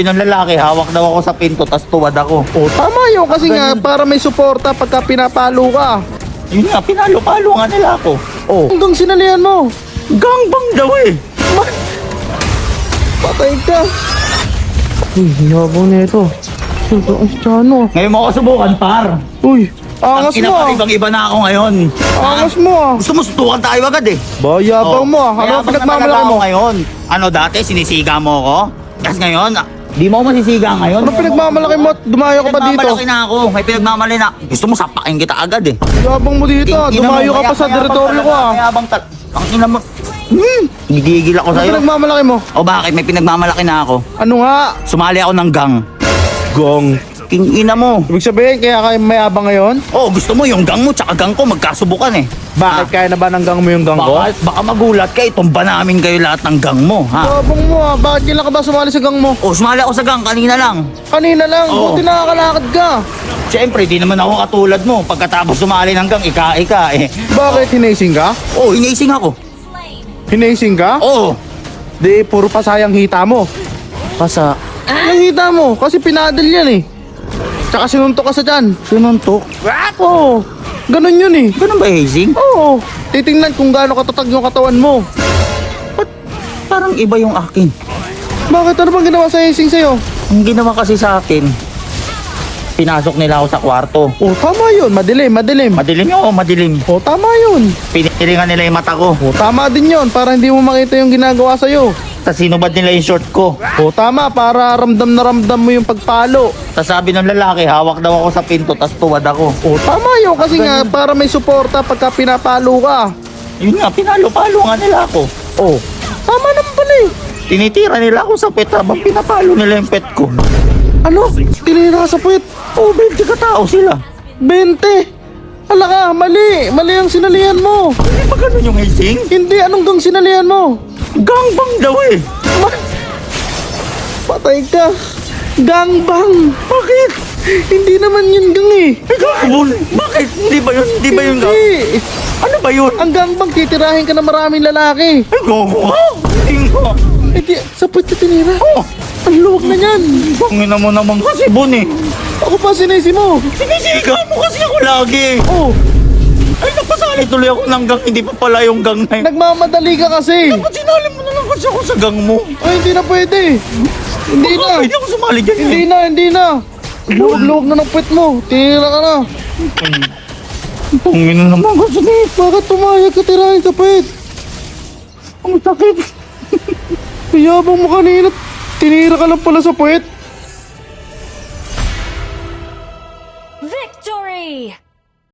Ng lalaki, hawak daw ako sa pinto, tas tuwad ako. Oh, tama yun kasi nga para may suporta pagka pinapalo ka. Yun nga, pinalo-palo nga nila ako. Oh. Hanggang sinalihan mo. Gangbang daw eh. Patay ka. Uy, yabang na ito. Ito ang Chano. Ngayon mo ako subukan, par. Uy, angas Ang mo ah. ibang-iba na ako ngayon. Angas mo ah. Gusto mo sutukan tayo agad eh. Bayabang mo ah. Ano mayabang ang na pinagmamalaki talaga mo? ako ngayon. Ano dati, sinisiga mo ako? Tapos ngayon, di mo ako masisiga ngayon. Ano pinagmamalaki mo? Dumayo ka pa dito. Pinagmamalaki na ako. May pinagmamalaki na. Gusto mo sapakin kita agad eh. Yabang mo dito ah. Dumayo ka pa sa teritoryo ko ah. Mayabang ang ina mo. Gigigil ako Ano sa'yo. pinagmamalaki mo? O bakit? May pinagmamalaki na ako. Ano nga? Sumali ako ng gang. Gong. King ina mo. Ibig sabihin kaya kayo mayabang ngayon? Oh, gusto mo yung gang mo tsaka gang ko magkasubukan eh. Bakit kaya na ba ng gang mo yung gang ko? Baka magulat ka, itumba namin kayo lahat ng gang mo, ha? Yabang mo ah. Bakit kailan ka ba sumali sa gang mo? Oh, sumali ako sa gang kanina lang. Kanina lang. Oo. Buti nakakalakad ka. Siyempre, di naman ako katulad mo. Pagkatapos sumali ng gang, ika-ika eh. Bakit hinasing ka? Oh, inising ako. Hinasing ka? Oh, Di, puro pasayang hita mo. pasa. Yung hita mo, kasi pinadel yan eh. Tsaka sinuntok ka sa tiyan. Sinuntok. Oo, ganun yun eh. Ganun ba, hazing? Oo, titingnan kung gaano katatag yung katawan mo. Parang iba yung akin. Bakit? Ano bang ginawa sa Hacing sa'yo? Ang ginawa kasi sa akin, pinasok nila ako sa kwarto. Oh, tama yun. Madilim, madilim. Madilim yun, madilim. Oh, tama yun. Pinilingan nila yung mata ko. Oh, tama din yun. Para hindi mo makita yung ginagawa sa'yo. Tapos sinubad nila yung short ko. Oh, tama. Para ramdam na ramdam mo yung pagpalo. Tapos sabi ng lalaki, hawak daw ako sa pinto, tapos tuwad ako. Oh, tama yun. Kasi nga, para may suporta pagka pinapalo ka. Yun nga, pinalo-palo nga nila ako. Oh, tama naman pala eh. Tinitira nila ako sa pet habang pinapalo nila yung pet ko. Ano? Tinira ka sa puwet. Oh, 20 katao sila. 20. Hala ka, mali. Mali ang sinalihan mo. Hindi ba ganun yung hazing? Hindi, anong gang sinalihan mo? Gangbang daw eh. Patay ka. Gangbang. Bakit? Hindi naman yun gang eh. Ay, gagawin. Bakit? Hindi ba yun? Hindi ba yun? Hindi. Ano ba yun? Ang gangbang titirahin ka ng maraming lalaki. Ay, gogo ka. Hindi nga. Eh di, sa puwet ka tinira. Oh, Ang luwag na yan. bangina mo naman kasi, Bon eh. Ako pa sinisi mo. Sinisiga mo kasi ako lagi. Oh, Ay, napasali tuloy ako ng gang. Hindi pa pala yung gang na yun. nagmamadali ka kasi. Ba't sinali mo na lang kasi ako sa gang mo? Ay, hindi na pwede. Hindi na. Pwede ako sumali dyan Hindi eh. na, hindi na. Luwag-luwag na ng puwet mo. Tinira ka na. Pangina naman kasi dito. Bakit pumayag ka tirahin sa puwet? Ang sakit. Yabang mo kanina. Tinira ka lang pala sa puwet. Victory!